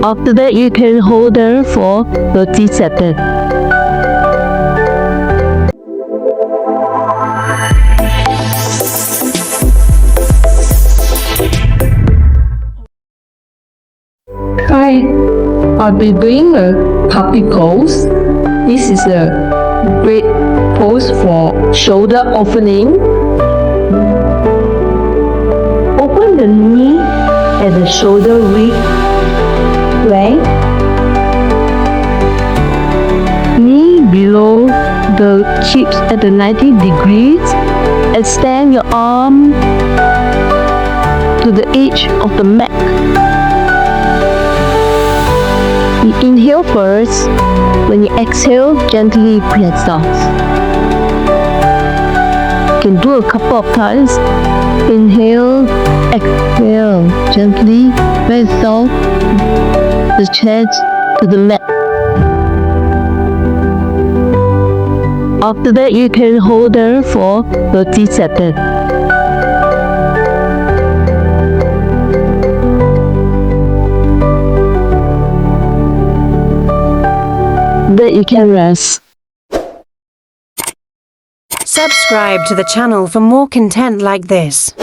After that, you can hold there for 30 seconds. Hi, I'll be doing a puppy pose. This is a great pose for shoulder opening. Open the knee at the shoulder width length. Knee below the hips at the 90 degrees. Extend your arm to the edge of the mat. You inhale first. When you exhale, gently press down. You can do a couple of times. Inhale, exhale, gently press down the chest to the mat. After that, you can hold there for 30 seconds. Then you can rest. Subscribe to the channel for more content like this.